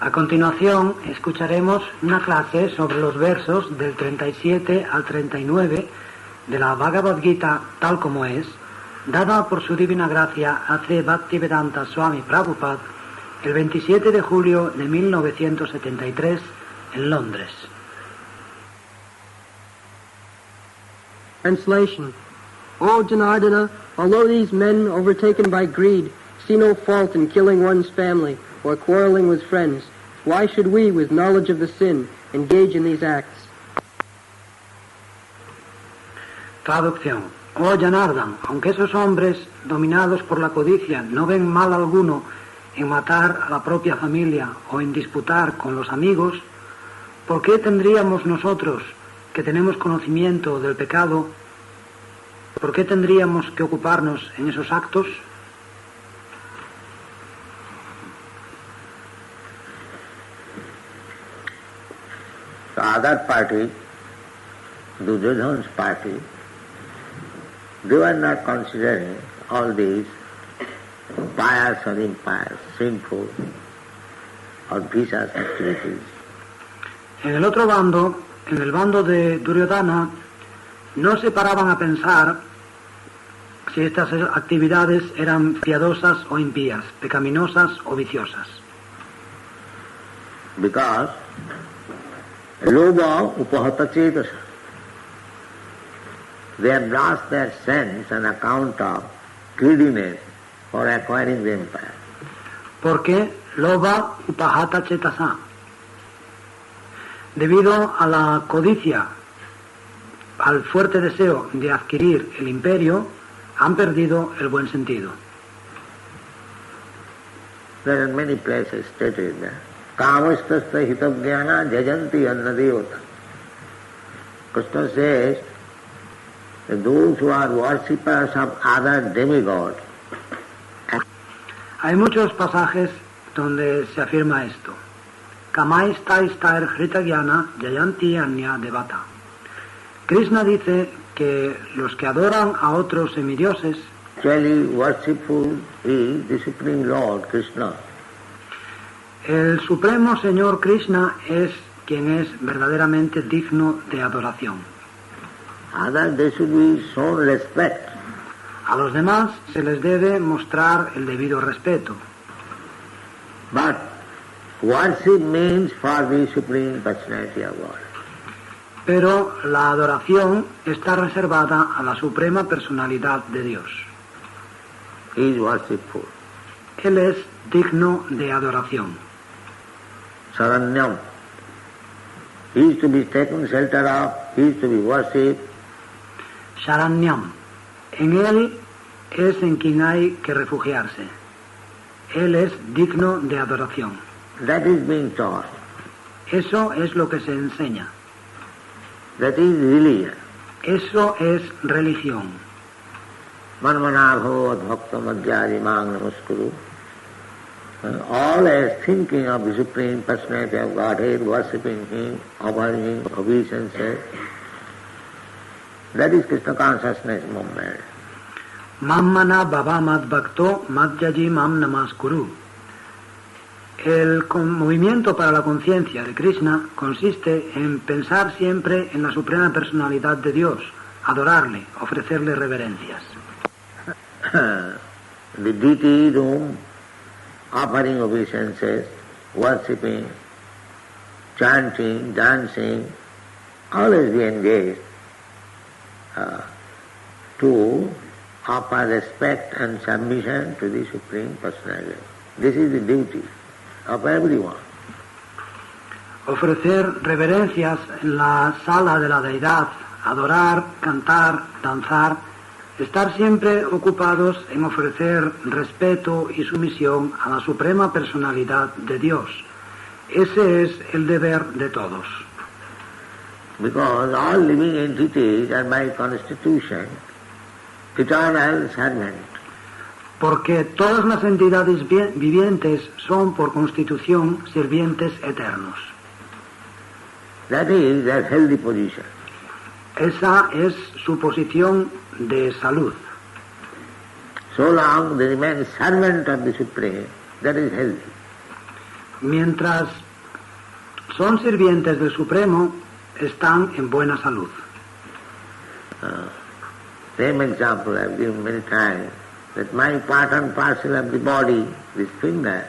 A continuación, escucharemos una clase sobre los versos del 37 al 39 de la Bhagavad Gita tal como es, dada por su divina gracia a Sri Bhaktivedanta Swami Prabhupada el 27 de julio de 1973 en Londres. Translation. O Janardana, although these men, overtaken by greed, see no fault in killing one's family or quarreling with friends, why should we, with knowledge of the sin, engage in these acts? Traducción. Oh Janardan, aunque esos hombres, dominados por la codicia, no ven mal alguno en matar a la propia familia o en disputar con los amigos, ¿por qué tendríamos nosotros, que tenemos conocimiento del pecado, por qué tendríamos que ocuparnos en esos actos? The other party, Duryodhana's party, they were not considering all these pious or impious, sinful or vicious activities. En el otro bando, en el bando de Duryodhana, no se paraban a pensar si estas actividades eran piadosas o impías, pecaminosas o viciosas. Because Lobha upahata cetasa. They have lost their sense on account of greediness for acquiring the empire. Porque Lobha upahata cetasa. Debido a la codicia, al fuerte deseo de adquirir el imperio, han perdido el buen sentido. There are many places stated there. Kamastasya hitavjnana jajanti annadevata. Krishna says that those who are worshippers of other demigods. Hay muchos pasajes donde se afirma esto. Kamaistai Hritagyana Jayanti Anya Devata. Krishna dice que los que adoran a otros semidioses, Actually worshipful is the Supreme Lord Krishna. el Supremo Señor Krishna es quien es verdaderamente digno de adoración. Others they should be shown respect. A los demás se les debe mostrar el debido respeto. But worship means for the Supreme Personality of God. Pero la adoración está reservada a la Suprema Personalidad de Dios. He is worshipful. Él es digno de adoración. Saranyam. He is to be taken shelter of, he is to be worshipped. Sharanyam. En él es en quien hay que refugiarse. Él es digno de adoración. That is being taught. Eso es lo que se enseña. That is religion. Eso es religión. Manmana bhavat bhakta madhyari mang namaskuru. Always thinking of the Supreme Personality of Godhead, worshipping Him, offering Him obeisances. That is Krishna consciousness movement. Mammana bhava mad bhakto madhyaji mam namaskuru. El movimiento para la conciencia de Krishna consiste en pensar siempre en la Suprema Personalidad de Dios, adorarle, ofrecerle reverencias. The deity room, offering obeisances, worshipping, chanting, dancing, always be engaged to offer respect and submission to the Supreme Personality. This is the duty of everyone. Ofrecer reverencias en la sala de la deidad, adorar, cantar, danzar, estar siempre ocupados en ofrecer respeto y sumisión a la Suprema Personalidad de Dios. Ese es el deber de todos. Because all living entities are by constitution eternal servants. Porque todas las entidades vivientes son por constitución sirvientes eternos. That is their healthy position. Esa es su posición de salud. So long they remain servant of the Supreme, that is healthy. Mientras son sirvientes del Supremo, están en buena salud. Same example I have given many times, that my part and parcel of the body, this finger,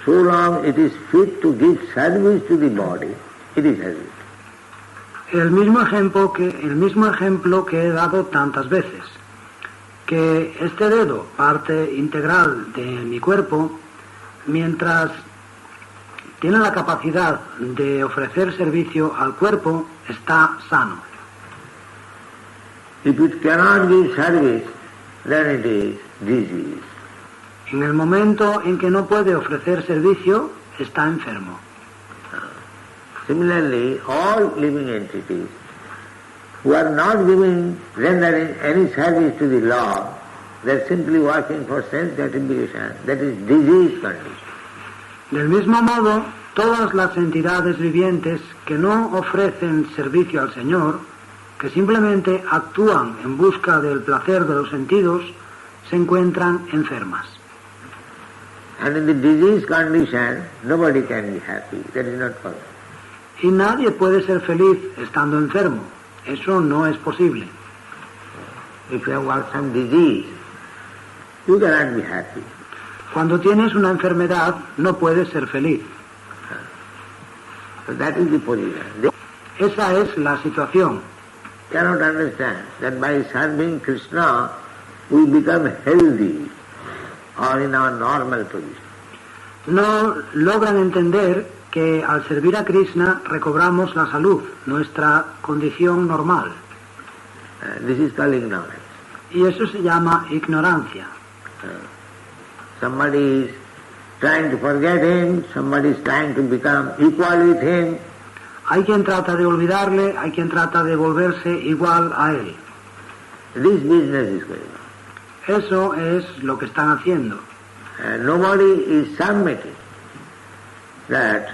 so long it is fit to give service to the body, it is service. El mismo ejemplo que he dado tantas veces, que este dedo, parte integral de mi cuerpo, mientras tiene la capacidad de ofrecer servicio al cuerpo, está sano. If it cannot give service, then it is disease. En el momento en que no puede ofrecer servicio, está enfermo. Similarly, all living entities who are not rendering any service to the law, they are simply working for sense gratification, that is disease condition. Del mismo modo, todas las entidades vivientes que no ofrecen servicio al Señor, que simplemente actúan en busca del placer de los sentidos, se encuentran enfermas. And in the disease condition, nobody can be happy. That is not possible. Y nadie puede ser feliz estando enfermo. Eso no es posible. If you have got some disease, you cannot be happy. Cuando tienes una enfermedad, no puedes ser feliz. So that is the position. They Esa es la situación. cannot understand that by serving Krishna, we become healthy or in our normal position. No logran entender que al servir a Krishna recobramos la salud, nuestra condición normal. This is called ignorance. Y eso se llama ignorancia. Somebody is trying to forget him, somebody is trying to become equal with him. Hay quien trata de olvidarle, hay quien trata de volverse igual a él. This business is going on. Eso es lo que están haciendo. Nobody is submitting that,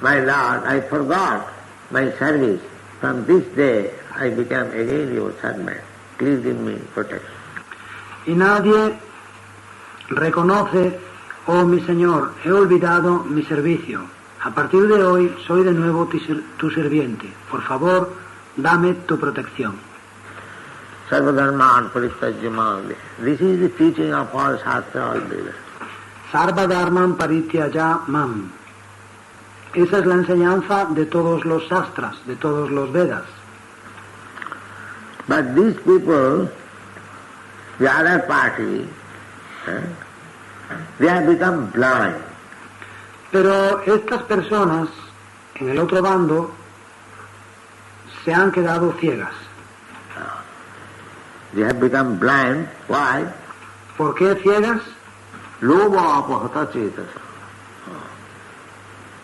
my Lord, I forgot my service. From this day I become again your servant. Please give me protection. Y nadie reconoce, oh mi Señor, he olvidado mi servicio. A partir de hoy soy de nuevo tu sirviente. Por favor, dame tu protección. Sarvadharman parityaja. This is the teaching of all Shastra, all Vedas. Sarva Dharman Parityaja Mam. Esa es la enseñanza de todos los Shastras, de todos los Vedas. But these people, the other party, they have become blind. Pero estas personas, en el otro bando, se han quedado ciegas. They have become blind. Why? ¿Por qué ciegas? Lobha apahata cetasa.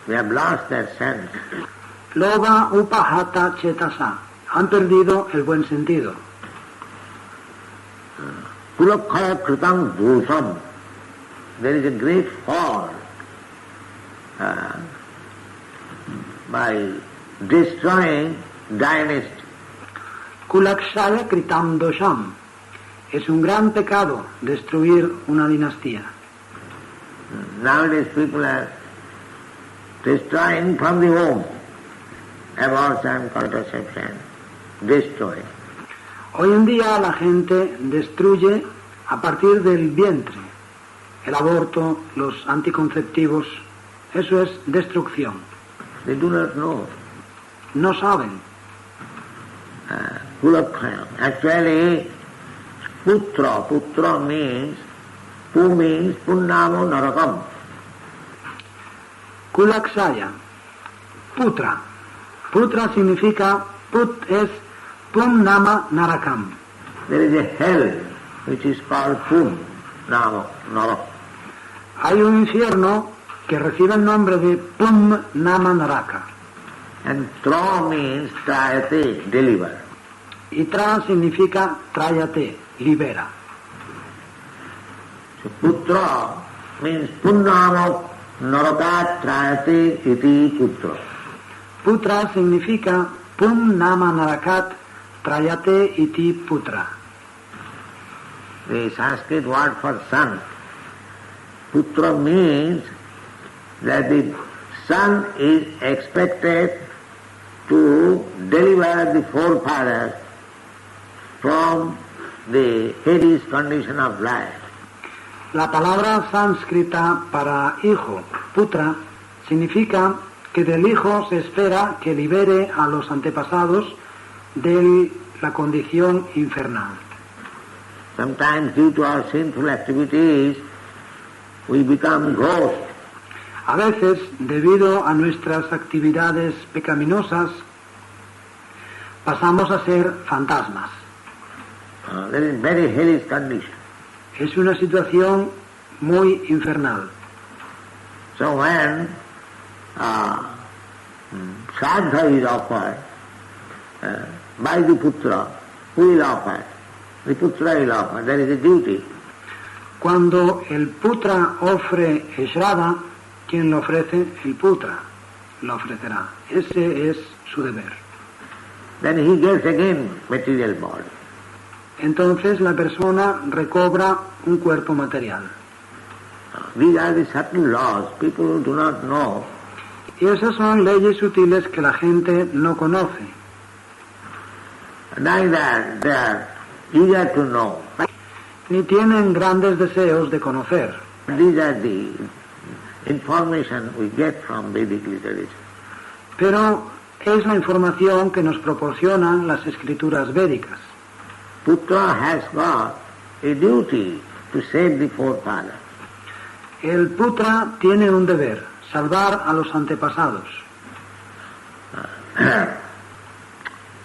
They have lost their sense. Loba upahata chetasa. Han perdido el buen sentido. Kulakkhaya kritam dosam. There is a great fall by destroying dynasty. Kulakshaya kritam dosham. Es un gran pecado destruir una dinastía. Nowadays people are destroying from the womb. Abortion, contraception, destroying. Hoy en día la gente destruye a partir del vientre. El aborto, los anticonceptivos, eso es destrucción. They do not know. No saben. Kulakkhaya. Actually, putra means punnamo narakam. Kulakshaya. Putra. Putra significa, put es pum nama narakam. There is a hell which is called Pum Nama Narak. Hay un infierno que recibe el nombre de Pum Nama Naraka. And Tra means Trayate, deliver. Y Tra significa tráyate, libera. So Putra means Punnama Naraka Trayate iti Putra. Putra significa Pum Nama Narakat Trayate iti Putra. The Sanskrit word for son. Putra means that the son is expected to deliver the forefathers from the Hades condition of life. La palabra sánscrita para hijo, putra, significa que del hijo se espera que libere a los antepasados de la condición infernal. Sometimes due to our sinful activities, we become ghosts. A veces, debido a nuestras actividades pecaminosas, pasamos a ser fantasmas. That is very hellish condition. Es una situación muy infernal. So when Shraddha is offered by the putra, who will offer? The putra will offer. That is a duty. Cuando el putra ofre Shraddha, quien lo ofrece, el putra lo ofrecerá. Ese es su deber. Then he gets again material body. Entonces la persona recobra un cuerpo material. These are the subtle laws. People do not know. Y esas son leyes sutiles que la gente no conoce. Neither they are eager to know. Ni tienen grandes deseos de conocer. These are the information we get from Vedic literature. Pero es la información que nos proporcionan las escrituras védicas. Putra has got a duty to save the forefathers. El putra tiene un deber, salvar a los antepasados.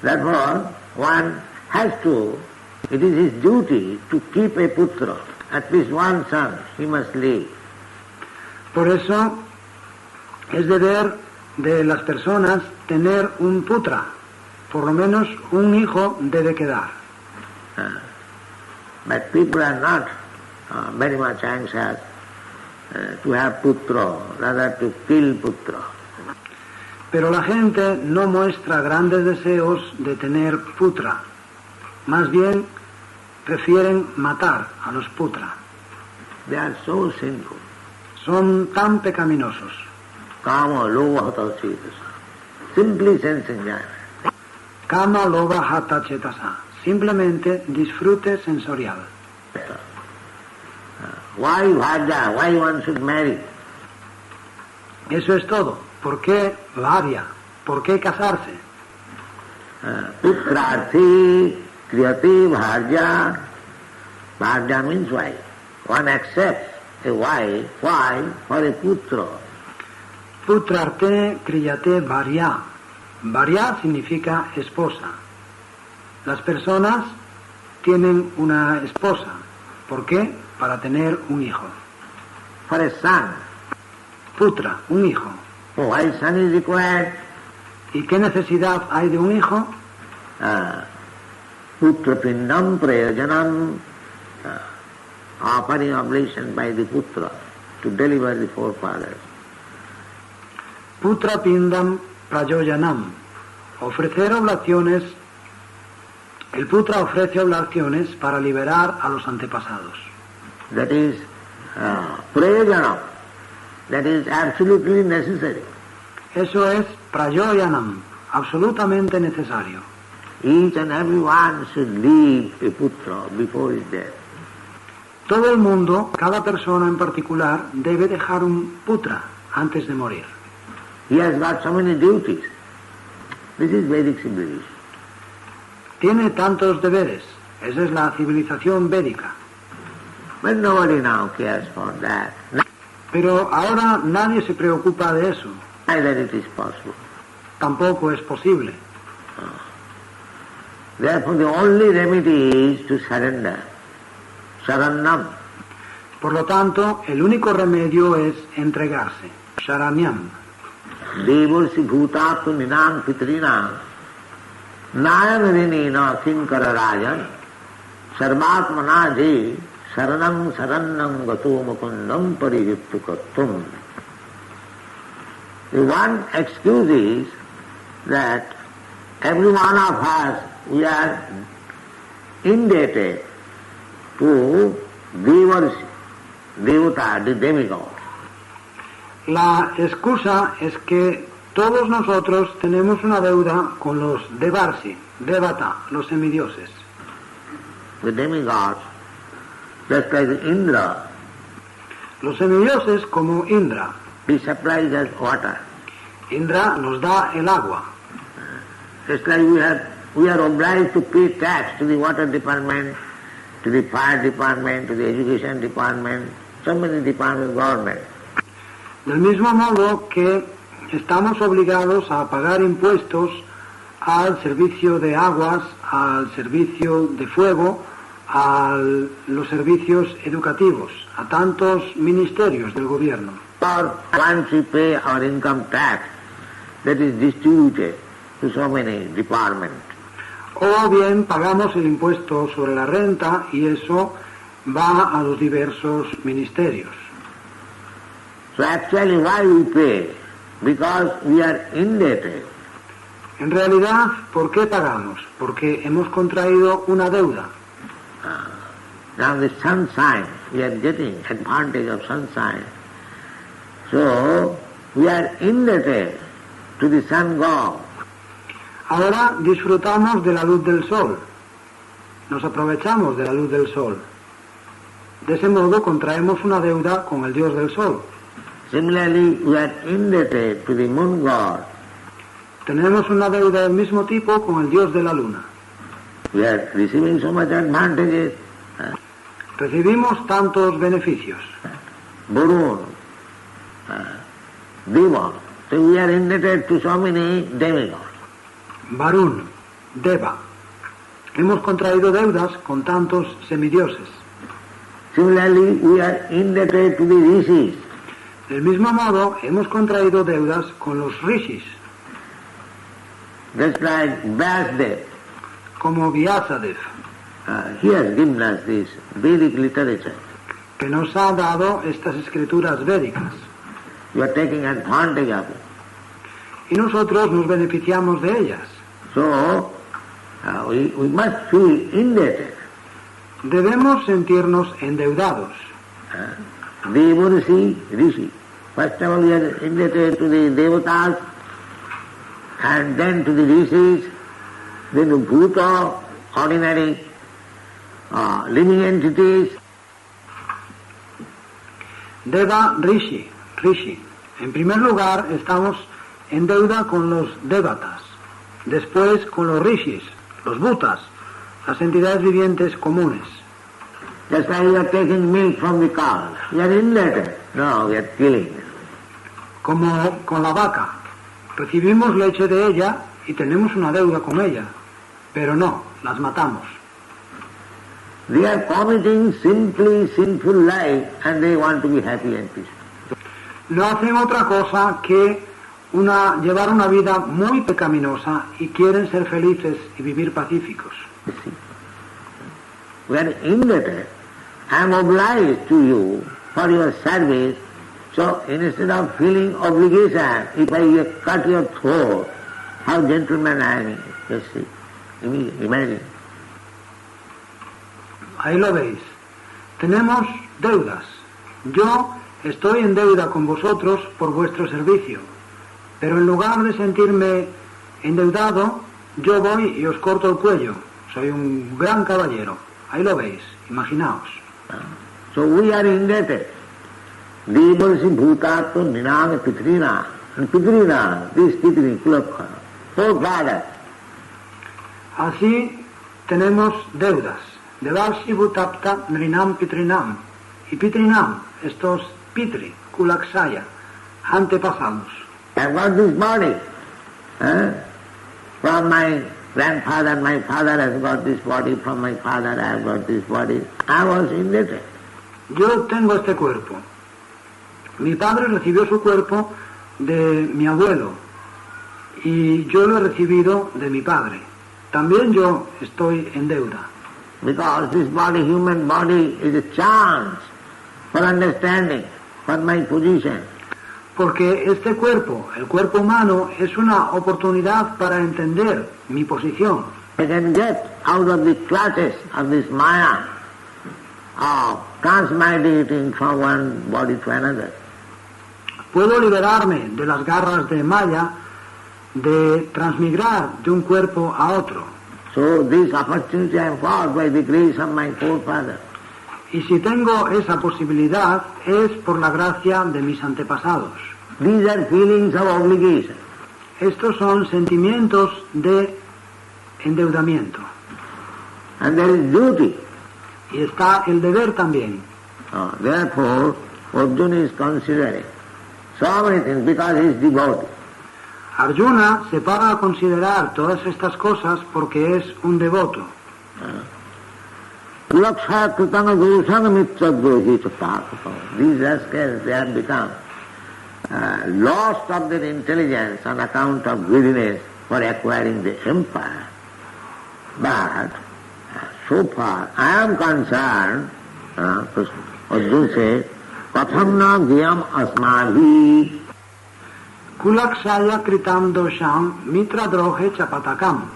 Therefore, one has to, it is his duty to keep a putra, at least one son he must leave. Por eso es deber de las personas tener un putra, por lo menos un hijo debe quedar. But people are not very much anxious to have putra, rather to kill putra. Pero la gente no muestra grandes deseos de tener putra, más bien prefieren matar a los putra. They are so sinful. Son tan pecaminosos. Kama, lobha, hata, cetasa. Simply sense enjoyment. Kama, lobha, hata, cetasa. Simplemente disfrute sensorial. Why bhaja? Why one should marry? Eso es todo. ¿Por qué varia? ¿Por qué casarse? Putrarthi kriyate bhaja. Bhaja means wife. One accepts a wife. Why? For a putra. Putrarte kriyate varya. Varya significa esposa. Las personas tienen una esposa. ¿Por qué? Para tener un hijo. For a son. Putra, un hijo. Why son is required? ¿Y qué necesidad hay de un hijo? Putra pindam prayojanam, offering oblation by the putra to deliver the forefathers. Putra pindam prayojanam. Ofrecer oblaciones. El putra ofrece oblaciones para liberar a los antepasados. That is prayojanam. That is absolutely necessary. Eso es prayojanam, absolutamente necesario. Each and every one should leave a putra before his death. Todo el mundo, cada persona en particular, debe dejar un putra antes de morir. He has got so many duties. This is Vedic civilization. Tiene tantos deberes. Esa es la civilización védica. But nobody now cares for that. Pero ahora nadie se preocupa de eso. Neither it is possible. Tampoco es posible. Therefore the only remedy is to surrender. Sarannam. Por lo tanto, el único remedio es entregarse. Sharanyam. Devarsi bhutatu ninam pitrinam nayanrinina kinkara rajan sarvatmana je saranam sarannam gato mukundam pariyuttukattum. The one excuse is that every one of us, we are indebted to Devarsi, Devata, the demigod. La excusa es que todos nosotros tenemos una deuda con los Devarsi, Devata, los semidioses. The demigods, just like Indra, Los semidioses como Indra. he supplies us water. Indra nos da el agua. Just like we are obliged to pay tax to the water department, to the fire department, to the education department, so many departments of government. Del mismo modo que estamos obligados a pagar impuestos al servicio de aguas, al servicio de fuego, a los servicios educativos, a tantos ministerios del gobierno. Or once we pay our income tax, that is distributed to so many departments. O bien pagamos el impuesto sobre la renta y eso va a los diversos ministerios. So actually why we pay? Because we are indebted. En realidad, ¿por qué pagamos? Porque hemos contraído una deuda. Now the sunshine, we are getting advantage of sunshine. So we are indebted to the sun god. Ahora disfrutamos de la luz del sol. Nos aprovechamos de la luz del sol. De ese modo contraemos una deuda con el dios del sol. Similarly, we are indebted to the moon god. Tenemos una deuda del mismo tipo con el dios de la luna. We are receiving so much advantages. Recibimos tantos beneficios. Varun, Deva. So we are indebted to so many demigods. Varun, Deva. Hemos contraído deudas con tantos semidioses. Similarly, we are indebted to the rishis. Del mismo modo, hemos contraído deudas con los rishis, Just like Vyasdev. como Vyasadev, He has given us this Vedic literature. que nos ha dado estas escrituras védicas. We are taking advantage of it. Y nosotros nos beneficiamos de ellas. So, we must feel indebted. Debemos sentirnos endeudados. Devarsi, Rishi. First of all, we are indebted to the Devatas, and then to the Rishis, then to Bhuta, ordinary living entities. Deva, Rishi, Rishi. En primer lugar, estamos en deuda con los Devatas. Después con los Rishis, los Bhutas, las entidades vivientes comunes. Just like we are taking milk from the cow, we are indebted. No, we are killing. Como con la vaca. Recibimos leche de ella y tenemos una deuda con ella. Pero no, las matamos. They are committing simply sinful life and they want to be happy and peaceful. No hacen otra cosa que llevar una vida muy pecaminosa y quieren ser felices y vivir pacíficos. We are indebted. I am obliged to you for your service. So instead of feeling obligation, if I cut your throat, how gentleman I am. Just see. Imagine. Ahí lo veis. Tenemos deudas. Yo estoy en deuda con vosotros por vuestro servicio. Pero en lugar de sentirme endeudado, yo voy y os corto el cuello. Soy un gran caballero. Ahí lo veis. Imaginaos. So we are indebted. Devarsi bhutato ninam pitrina. And pitrina, this pitri, kulakha. So fathers. Así tenemos deudas. Devarsi bhutapta nrinam pitrinam. Y pitrinam, estos pitri, kulaksaya, antepasados. I got this body. From my grandfather, my father has got this body. From my father, I have got this body. I was indebted. Yo tengo este cuerpo. Mi padre recibió su cuerpo de mi abuelo y yo lo he recibido de mi padre. También yo estoy en deuda. Because this body, human body, is a chance for understanding, for my position. Porque este cuerpo, el cuerpo humano, es una oportunidad para entender mi posición. I can get out of the clutches of this maya of transmigrating from one body to another. Puedo liberarme de las garras de Maya, de transmigrar de un cuerpo a otro. So this opportunity I am got by the grace of my forefathers. Y si tengo esa posibilidad es por la gracia de mis antepasados. These are feelings of obligation. Estos son sentimientos de endeudamiento. And there is duty. Y está el deber también. Therefore, Arjuna is considering so many things because he is devotee. Arjuna se para a considerar todas estas cosas porque es un devoto. Kulaksha Kritana Gurusana Mitra Grohita Pakapam. These rascals, they have become lost of their intelligence on account of greediness for acquiring the empire. But so far, I am concerned, Arjuna says, Katham na gyam asmadhi. Kulaksaya kritam dosham mitra drohe chapatakam.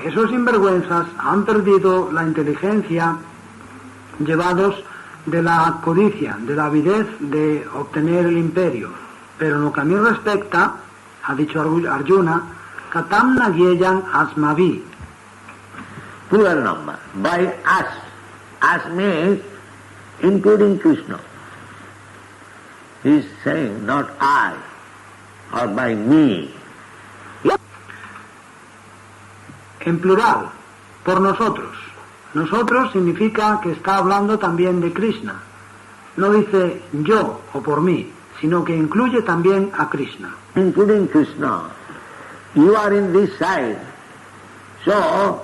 Esos sinvergüenzas han perdido la inteligencia llevados de la codicia, de la avidez de obtener el imperio. Pero en lo que a mí respecta, ha dicho Arjuna, katam nagyeyan asmavi. Plural number. By us. Us means including Krishna. He is saying not I or by me. En plural, por nosotros. Nosotros significa que está hablando también de Krishna. No dice yo o por mí, sino que incluye también a Krishna. Including Krishna. You are in this side. So,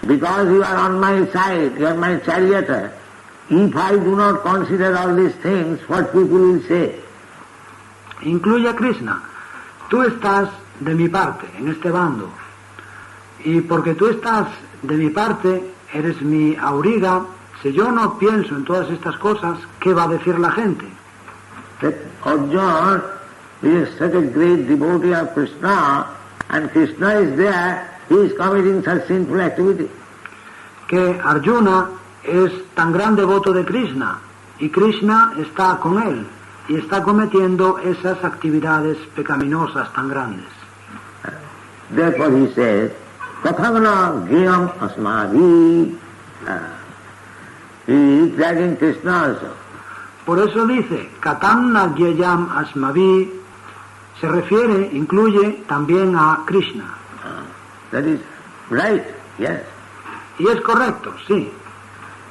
because you are on my side, you are my charioteer, if I do not consider all these things, what people will say? Incluye a Krishna. Tú estás de mi parte, en este bando. Y porque tú estás de mi parte, eres mi auriga, si yo no pienso en todas estas cosas, ¿qué va a decir la gente? That Arjuna is such a great devotee of Krishna, and Krishna is there, he is committing such sinful activity. Que Arjuna es tan gran devoto de Krishna, y Krishna está con él, y está cometiendo esas actividades pecaminosas tan grandes. Therefore he says, Kathavana Gyam Asmadhi. He is dragging Krishna also. Por eso dice, Katamna Gyayam Asmavi, se refiere, incluye también a Krishna. That is right, yes. Y es correcto, sí.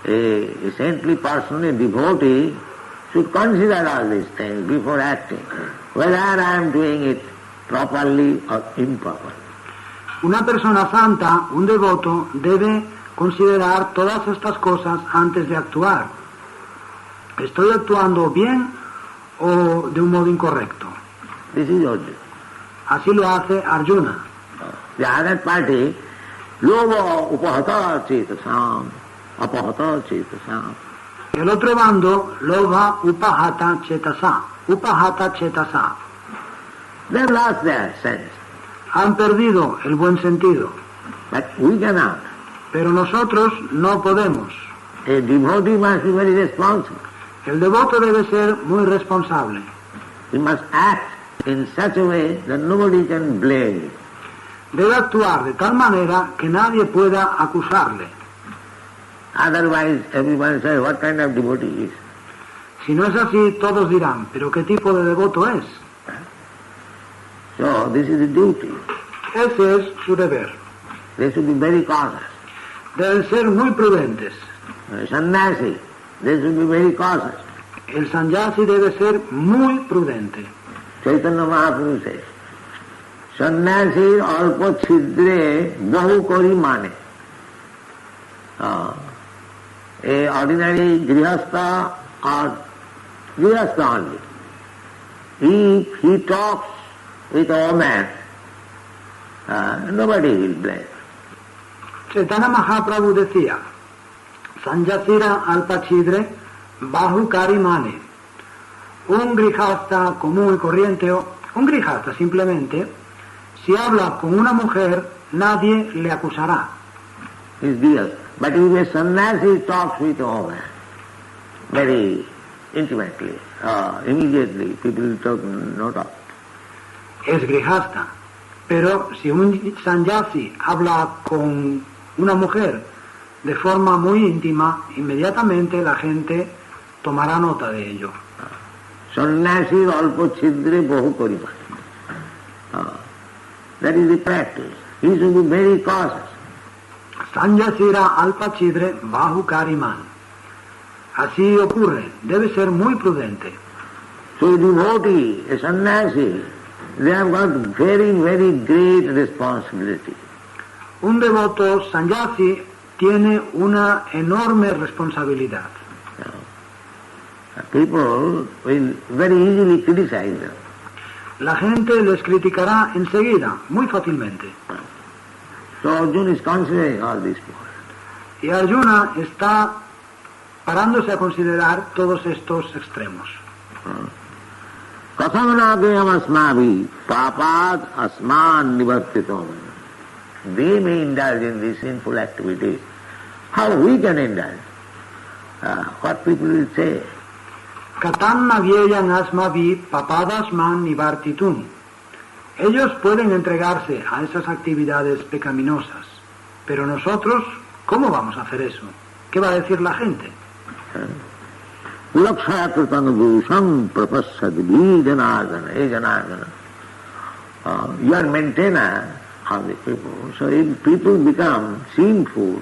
A saintly person, a devotee, should consider all these things before acting, whether I am doing it properly or improperly. Una persona santa, un devoto, debe considerar todas estas cosas antes de actuar. ¿Estoy actuando bien o de un modo incorrecto? This is Arjuna. Así lo hace Arjuna. The other party, Loba Upahata Chetasam, Apahata Chetasam. El otro bando, Lobha Upahata Chetasa. Upahata Chetasa. They have lost their sense. Han perdido el buen sentido. But we cannot. Pero nosotros no podemos. A devotee must be very responsible. El devoto debe ser muy responsable. He must act in such a way that nobody can blame him. Debe actuar de tal manera que nadie pueda acusarle. Otherwise, everyone says, what kind of devotee he is? Si no es así, todos dirán, ¿pero qué tipo de devoto es? So, this is the duty. Ese es su deber. They should be very cautious. Deben ser muy prudentes. Sannyasi, they should be very cautious. El sannyasi debe ser muy prudente. Chaitanya Mahaprabhu says, Sannyasi alpa chidre bahu kori mane. A ordinary grihastha or grihastha only. If he talks with a woman, nobody will blame. Chaitanya Mahaprabhu decía, Sannyasira alpachidre bahu kari mane. Un grijasta común y corriente, un grijasta simplemente, si habla con una mujer, nadie le acusará. Is real. But if a sannyasi talks with a woman, very intimately, immediately people took note of. Es grihasta. Pero si un sannyasi habla con una mujer de forma muy íntima, inmediatamente la gente tomará nota de ello. Sannyasi alpa chidre bahu kariba. That is the practice. He should be very cautious. Sannyasira alpa chidre bahu kariman. Así ocurre, debe ser muy prudente. So a devotee, a sannyasi, they have got very, very great responsibility. Un devoto sannyasi tiene una enorme responsabilidad. People will very easily criticize them. La gente les criticará enseguida, muy fácilmente. So Arjuna is considering all these people. Y Arjuna está parándose a considerar todos estos extremos. Kathamanagayam asmavi papad asman nivartitam. They may indulge in these sinful activities. How we can indulge? What people will say? Katam navieyan asmavi papadas man nivartitum. Ellos pueden entregarse a esas actividades pecaminosas, pero nosotros, ¿cómo vamos a hacer eso? ¿Qué va a decir la gente? Lakshayakritanubhusam prapassadi janardana, janardana. You are maintainer of the people. So if people become sinful,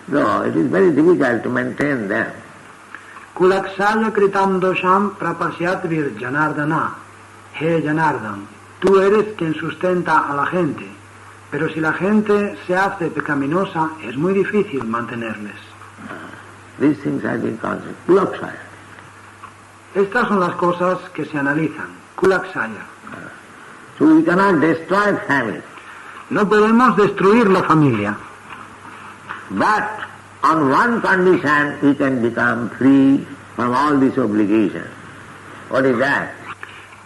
though it is very difficult to maintain them. Kulaksaya kritandosham prapasyatvir janardana, he janardan. Tú eres quien sustenta a la gente, pero si la gente se hace pecaminosa, es muy difícil mantenerles. These things have been considered. Kulakshaya. Estas son las cosas que se analizan. Kulaksaya. So we cannot destroy family. No podemos destruir la familia, But on one condition we can become free from all these obligations. What is that?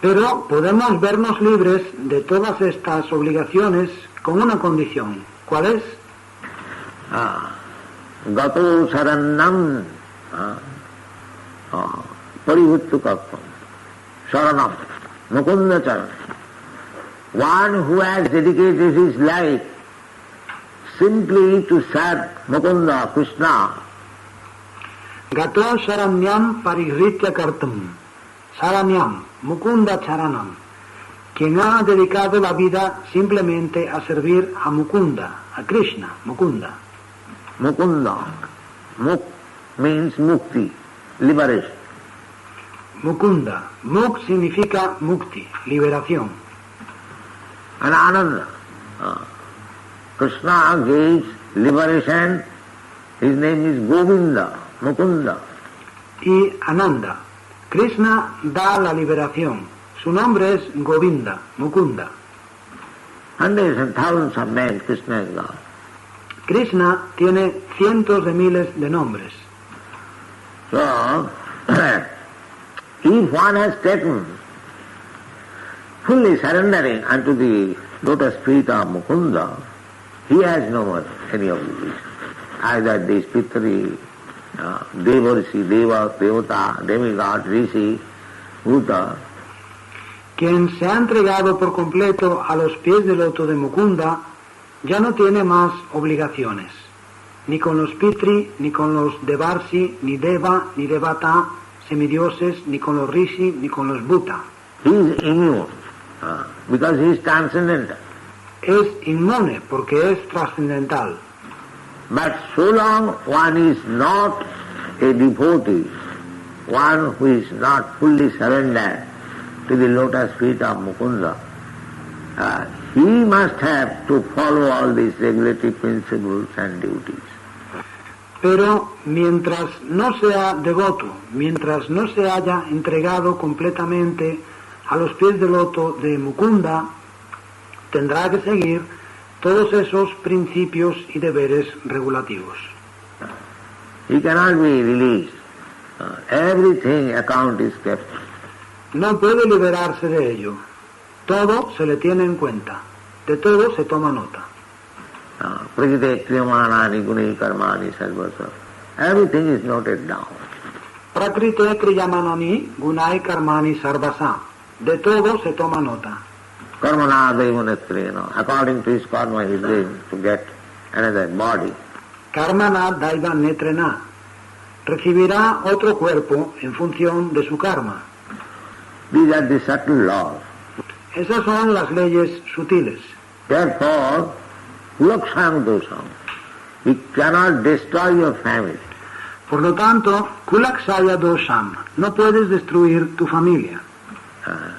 pero podemos vernos libres de todas estas obligaciones con una condición. ¿Cuál es? Gato sarannam parivuttu kakam. Saranam. Mukunda charan. One who has dedicated his life simply to serve Mukunda, Krishna. Gato saranyam parihritya kartam. Saranyam, Mukunda charanam. Quien ha dedicado la vida simplemente a servir a Mukunda, a Krishna, Mukunda. Mukunda. Muk means mukti, liberation. Mukunda. Muk significa mukti, liberación. And Ananda. Krishna gives liberation. His name is Govinda, Mukunda. Y Ananda. Krishna da la liberación. Su nombre es Govinda, Mukunda. Hundreds and thousands of names Krishna has got. Krishna tiene cientos de miles de nombres. So, if one has taken fully surrendering unto the lotus feet of Mukunda, he has no more any obligation. Either the Pitri, Devarsi, Deva, Devata, Demigod, Rishi, Bhuta. Quien se ha entregado por completo a los pies del loto de Mukunda ya no tiene más obligaciones, ni con los Pitri, ni con los Devarsi, ni Deva, ni Devata, semidioses, ni con los Rishi, ni con los Bhuta. He is immune because he is transcendental. Es inmune porque es trascendental. But so long one is not a devotee, one who is not fully surrendered to the lotus feet of Mukunda, he must have to follow all these regulatory principles and duties. Pero mientras no sea devoto, mientras no se haya entregado completamente a los pies del loto de Mukunda, tendrá que seguir todos esos principios y deberes regulativos. He cannot be released. Everything account is kept. No puede liberarse de ello. Todo se le tiene en cuenta. De todo se toma nota. Prajite kriyamanani guni karmani sarvasa. Everything is noted down. Prakrite kriyamanani gunai karmani sarvasa. De todo se toma nota. Karmana daivanetrena. According to his karma he is going to get another body. Karmana daiva netrena. Recibirá otro cuerpo en función de su karma. These are the subtle laws. Esas son las leyes sutiles. Therefore, kulaksham dosam. You cannot destroy your family. Por lo tanto, kulaksaya dosham, no puedes destruir tu familia.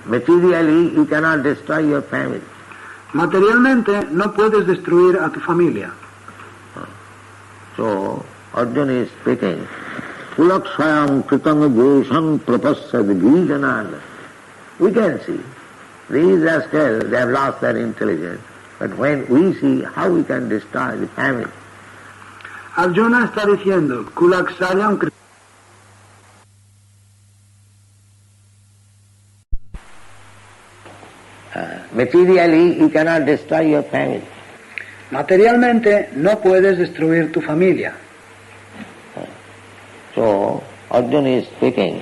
Materially, you cannot destroy your family. Materialmente no puedes destruir a tu familia. So, Arjuna is speaking, kulakshayam kritanga dosham prapassad vijanana. We can see, these rascals, they have lost their intelligence. But when we see how we can destroy the family, Arjuna está diciendo, kulaksayam materially you cannot destroy your family. Materialmente no puedes destruir tu familia. So, Arjuna is speaking,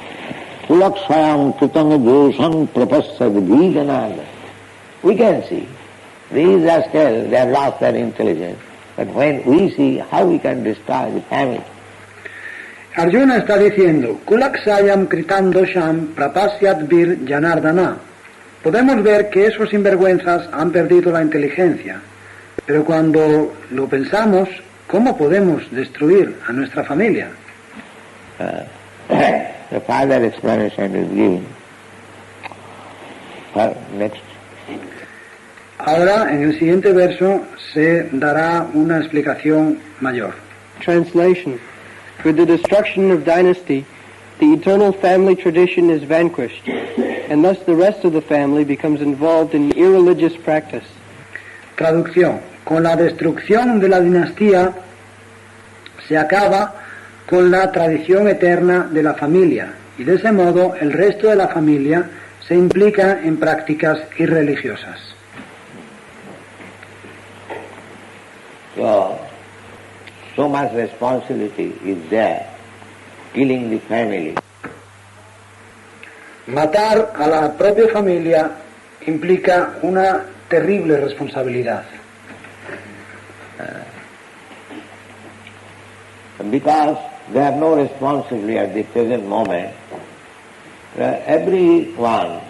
kulakshayam kritanga dosham prapassad vijanana. We can see, these rascals, they have lost their intelligence. But when we see how we can destroy the family, Arjuna está diciendo, kulaksayam kritam dosham prapasyat vir janardana. Podemos ver que esos sinvergüenzas han perdido la inteligencia, pero cuando lo pensamos, ¿cómo podemos destruir a nuestra familia? the further explanation is given. Next. Ahora, en el siguiente verso, se dará una explicación mayor. Translation. With the destruction of dynasty, the eternal family tradition is vanquished, and thus the rest of the family becomes involved in irreligious practice. Traducción. Con la destrucción de la dinastía, se acaba con la tradición eterna de la familia, y de ese modo el resto de la familia se implica en prácticas irreligiosas. So much responsibility is there, killing the family. Matar a la propia familia implica una terrible responsabilidad. Because they have no responsibility at the present moment, everyone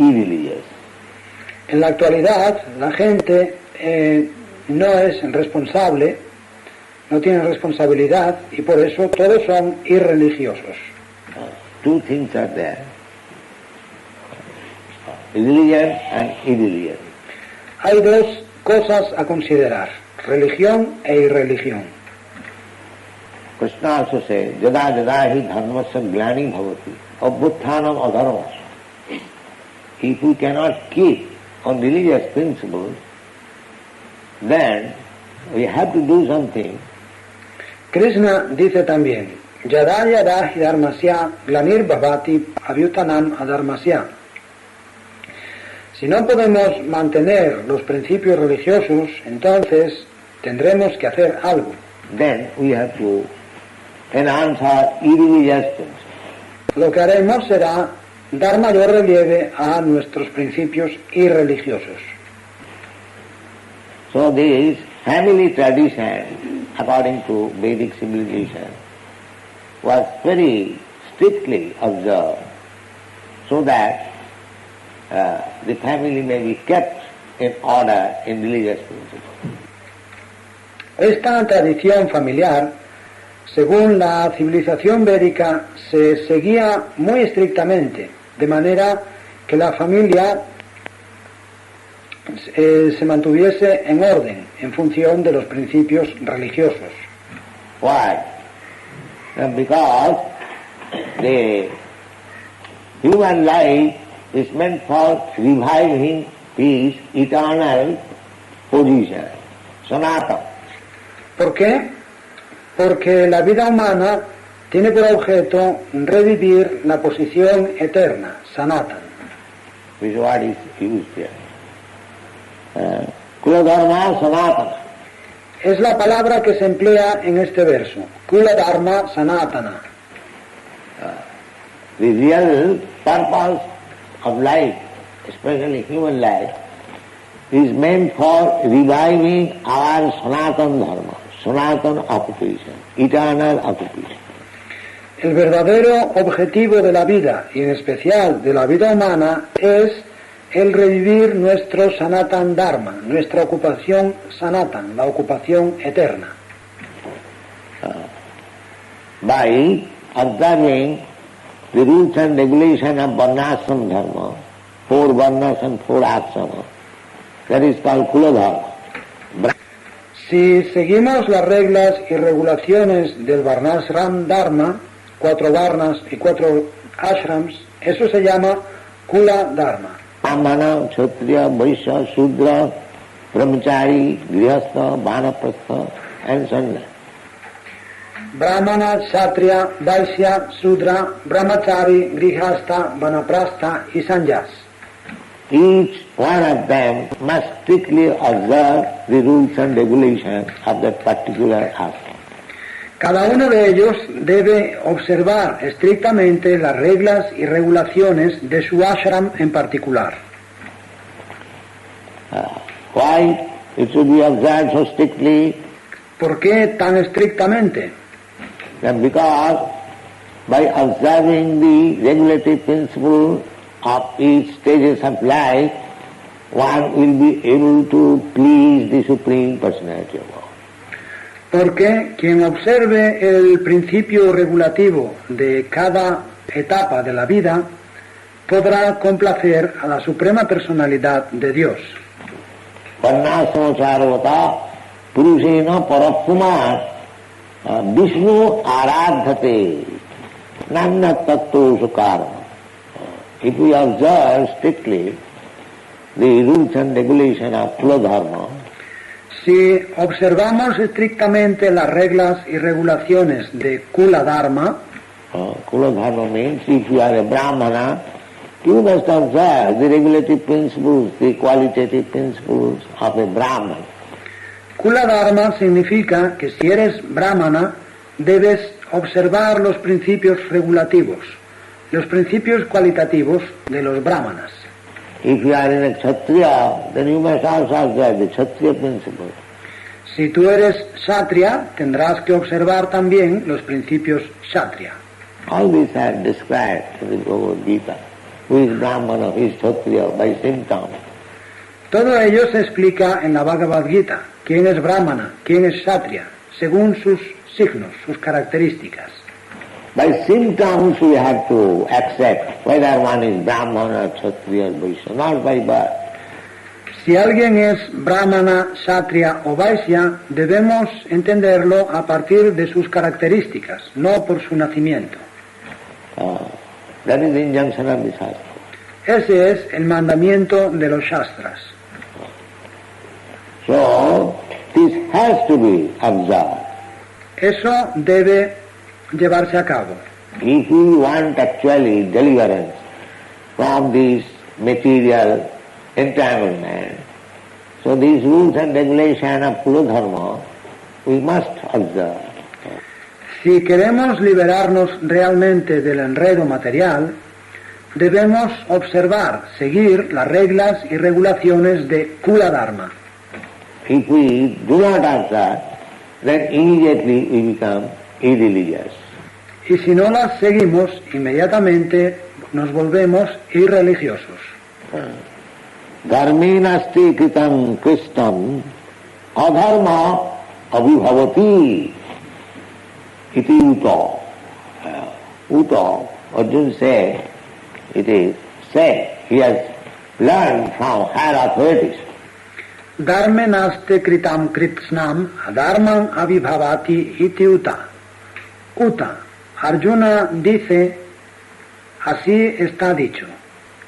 irreligious. En la actualidad, la gente no es responsable, no tiene responsabilidad, y por eso todos son irreligiosos. Two things are there, religion and irreligion. Hay dos cosas a considerar, religión e irreligión. Krishna also says, Jada jada hi dharmasya glani bhavati, abhutthanam adharmas. If we cannot keep on religious principles, then we have to do something. Krishna dice también, Yada yada hi dharmasya glanir bhavati abhyutanam adharmasya. Si no podemos mantener los principios religiosos, entonces tendremos que hacer algo. Then we have to enhance our irreligious principles. Lo que haremos será dar mayor relieve a nuestros principios irreligiosos. So this family tradition, according to Vedic civilization, was very strictly observed, so that the family may be kept in order in religious principles. Esta tradición familiar, según la civilización védica, se seguía muy estrictamente, de manera que la familia se mantuviese en orden, en función de los principios religiosos. Why? Because the human life is meant for reviving his eternal position, Sanatana. ¿Por qué? Porque la vida humana tiene por objeto revivir la posición eterna, Sanatana. Which word is used here? Kula Dharma Sanatana. Es la palabra que se emplea en este verso, Kula Dharma Sanatana. The real purpose of life, especially human life, is meant for reviving our Sanatan Dharma, Sanatan occupation, eternal occupation. El verdadero objetivo de la vida, y en especial de la vida humana, es el revivir nuestro Sanatan Dharma, nuestra ocupación Sanatan, la ocupación eterna. By observing the rules and regulations of Varnashram Dharma, 4 Varnas and 4 Ashrama, that is called Kula Dharma. Si seguimos las reglas y regulaciones del Varnashram Dharma, 4 Varnas y 4 Ashrams, eso se llama Kula Dharma. Brahmana, Kshatriya, Vaishya, Shudra, Brahmachari, Grihastha, Vanaprastha and Sanya. Brahmana, Kshatriya, Vaishya, Sudra, Brahmachari, Grihastha, Vanaprastha y Sannyas. Each one of them must strictly observe the rules and regulations of that particular ashram. Cada uno de ellos debe observar estrictamente las reglas y regulaciones de su ashram en particular. Why it should be observed so strictly? ¿Por qué tan estrictamente? Then because by observing the regulative principle of each stages of life, one will be able to please the Supreme Personality of God. Porque quien observe el principio regulativo de cada etapa de la vida podrá complacer a la Suprema Personalidad de Dios. Varnasramacharvata purushena parapumat Vishnu aradhate nanna tattva sukara. If we observe strictly the rules and regulations of Kula Dharma, si observamos estrictamente las reglas y regulaciones de Kula Dharma, Kula Dharma means if you are a Brahmana, you must observe the regulative principles, the qualitative principles of a Brahman. Kula Dharma significa que si eres Brahmana debes observar los principios regulativos, los principios cualitativos de los Brahmanas. If you are in a Kshatriya, then you must also observe the Kshatriya principles. Si tú eres Kshatriya, tendrás que observar también los principios Kshatriya. All these are described in the Bhagavad Gita. Who is Brahmana, who is Kshatriya, by symptoms. Todo ello se explica en la Bhagavad Gita. ¿Quién es Brahmana? ¿Quién es Kshatriya? Según sus signos, sus características. By symptoms we have to accept whether one is Brahmana, Kshatriya, or Vaishya, not by birth. Si alguien es Brahmana, Kshatriya o Vaishya, debemos entenderlo a partir de sus características, no por su nacimiento. That is the injunction of the Shastra. Ese es el mandamiento de los Shastras. So, this has to be observed. Eso debe llevarse a cabo. If we want actually deliverance from this material entanglement, so these rules and regulations of Kula Dharma we must observe. Si queremos liberarnos realmente del enredo material, debemos observar, seguir las reglas y regulaciones de Kula Dharma. If we do not observe, then immediately we become irreligious. Y si no las seguimos, inmediatamente nos volvemos irreligiosos. Dharmenasti kritam kristam adharma abhibhavati iti uta. Uta, Arjuna said, it is said, he has learned from higher authorities. Dharme naste kritam kritsnam adharmam avibhavati iti uta. Uta, Arjuna dice, así está dicho.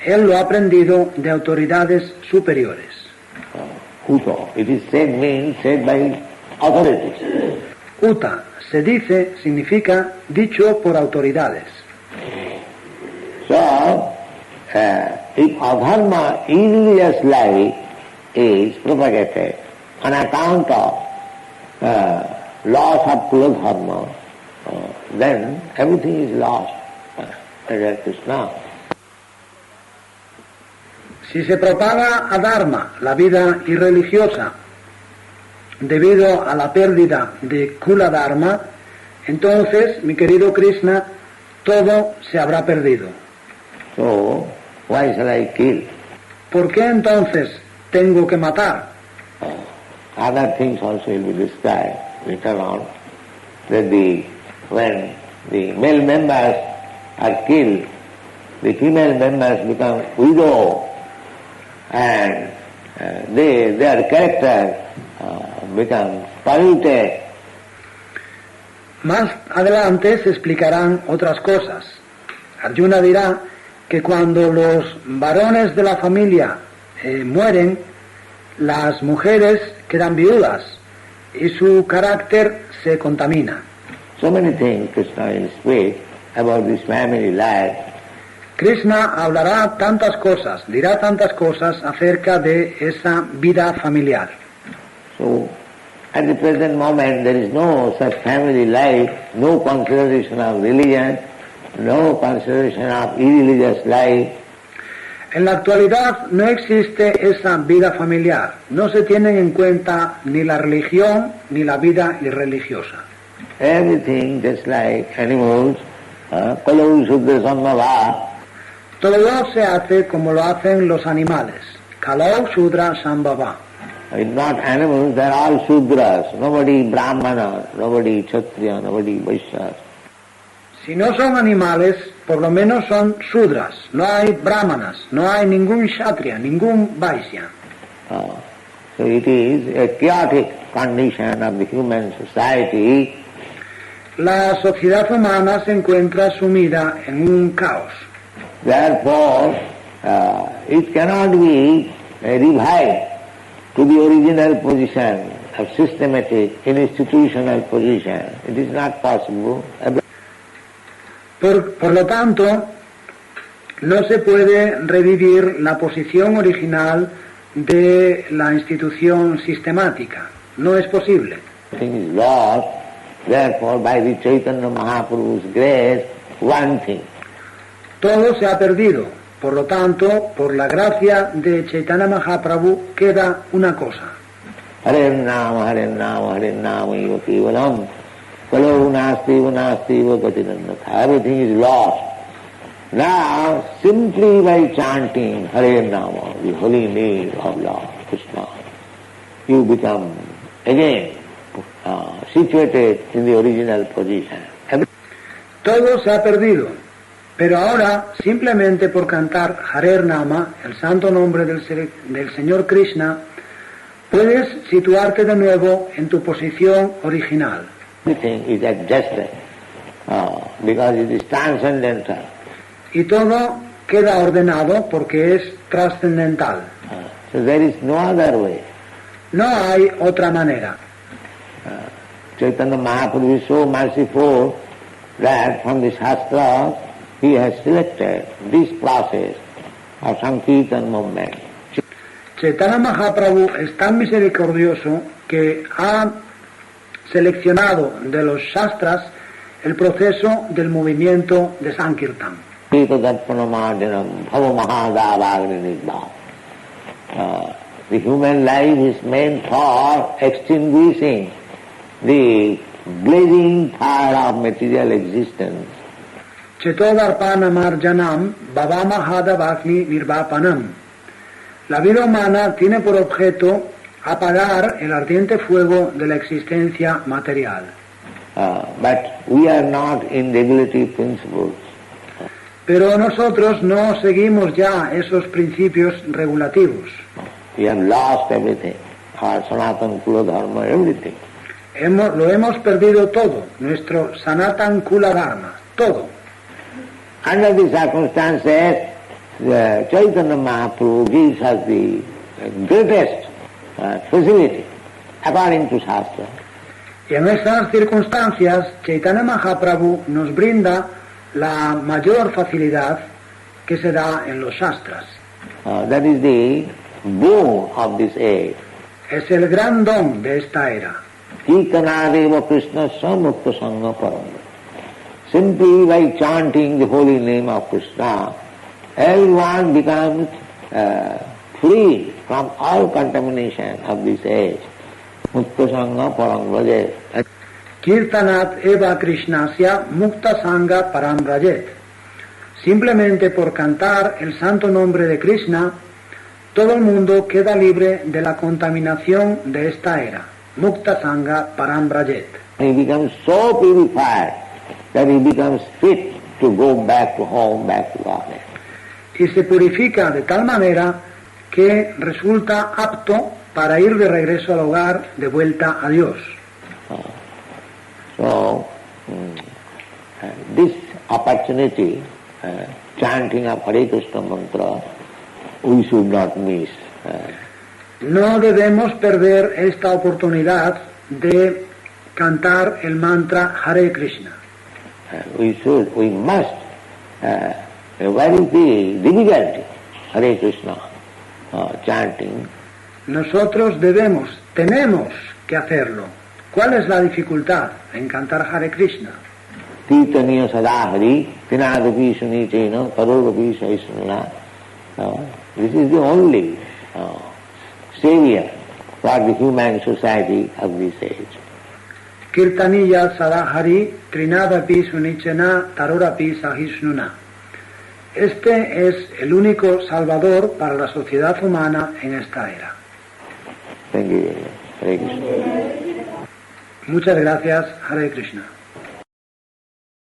Él lo ha aprendido de autoridades superiores. Uta, it is said means said by authorities. Uta, se dice, significa dicho por autoridades. So, if adharma, irreligious life, is propagated on account of loss of Kula Dharma, then everything is lost. Hare Krishna. Si se propaga a Dharma, la vida irreligiosa, debido a la pérdida de Kula Dharma, entonces, mi querido Krishna, todo se habrá perdido. So, why shall I kill? ¿Por qué entonces tengo que matar? Other things also will be described later on, that when the male members are killed, the female members become widow, and their character becomes polluted. Más adelante se explicarán otras cosas. Arjuna dirá que cuando los varones de la familia mueren, las mujeres quedan viudas y su carácter se contamina. So many things Krishna will speak about this family life. Krishna hablará tantas cosas, dirá tantas cosas acerca de esa vida familiar. So, at the present moment there is no such family life, no consideration of religion, no consideration of irreligious life. En la actualidad no existe esa vida familiar, no se tienen en cuenta ni la religión ni la vida irreligiosa. Everything just like animals, Kalau Shudra Sambhava. Todo se hace como lo hacen los animales. Kalau Shudra Sambhava. It's not animals, they're all Shudras. Nobody Brahmana, nobody Kshatriya, nobody Vaishya. Si no son animales, por lo menos son Shudras. No hay Brahmanas, no hay ningún Kshatriya, ningún Vaishya. So it is a chaotic condition of the human society. La sociedad humana se encuentra sumida en un caos. Therefore, it cannot be revived to the original position of systematic, institutional position. It is not possible. Por lo tanto, no se puede revivir la posición original de la institución sistemática. No es posible. Thing is lost. Therefore, by the Chaitanya Mahaprabhu's grace, one thing. Todo se ha perdido. Por lo tanto, por la gracia de Chaitanya Mahaprabhu queda una cosa. Hare Nama, Hare Nama, Hare Nama, Iva Kevalam. Kalau nasti, nasti, gatinannatha. Everything is lost. Now, simply by chanting Hare Nama, the holy name of Lord Krishna, you become again situated in the original position. Todo se ha perdido, pero ahora, simplemente por cantar Hare Nama, el santo nombre del Señor Krishna, puedes situarte de nuevo en tu posición original. Everything is adjusted because it is transcendental. Y todo queda ordenado porque es trascendental. So there is no other way. No hay otra manera. Chaitanya Mahaprabhu is so merciful that from the Shastras he has selected this process of Sankirtan movement. Chaitanya Mahaprabhu es tan misericordioso que ha seleccionado de los Shastras el proceso del movimiento de Sankirtan. The human life is meant for extinguishing the blazing fire of material existence. Chetodarpana marjanam babamahadavagni nirvapanam. La vida humana tiene por objeto apagar el ardiente fuego de la existencia material. But we are not in regulative principles. Pero nosotros no seguimos ya esos principios regulativos. We have lost everything. Our Sanatana Kula Dharma, everything. Lo hemos perdido todo, nuestro Sanatan Kula Dharma, todo. Under these circumstances, Chaitanya Mahaprabhu gives us the greatest facility according to Shastra. Y en esas circunstancias, Chaitanya Mahaprabhu nos brinda la mayor facilidad que se da en los Shastras. That is the boon of this age. Es el gran don de esta era. Kirtanadeva Krishna Samukta Sangha Param. Simply by chanting the holy name of Krishna, everyone becomes free from all contamination of this age. Mukta Sangha Param Vrajet. Kirtanat eva Krishnasya mukta sangha param vrajet. Simplemente por cantar el santo nombre de Krishna, todo el mundo queda libre de la contaminación de esta era. Mukta sangha param vrajet. He becomes so purified that he becomes fit to go back to home, back to Godhead. Y se purifica de tal manera que resulta apto para ir de regreso al hogar, de vuelta a Dios. So, this opportunity, chanting of Hare Krishna mantra, we should not miss. No debemos perder esta oportunidad de cantar el mantra Hare Krishna. We must, what is the difficulty? Hare Krishna chanting. Nosotros tenemos que hacerlo. ¿Cuál es la dificultad en cantar Hare Krishna? Tirtaniya sadahari, tinadapi sunichena, karodapi saisnana. This is the only savior for the human society of this age. Kirtaniya sadahari, trinadapi sunichena, tarorapi sahisnuna. Este es el único salvador para la sociedad humana en esta era. Thank you. Hare Krishna. Muchas gracias, Hare Krishna.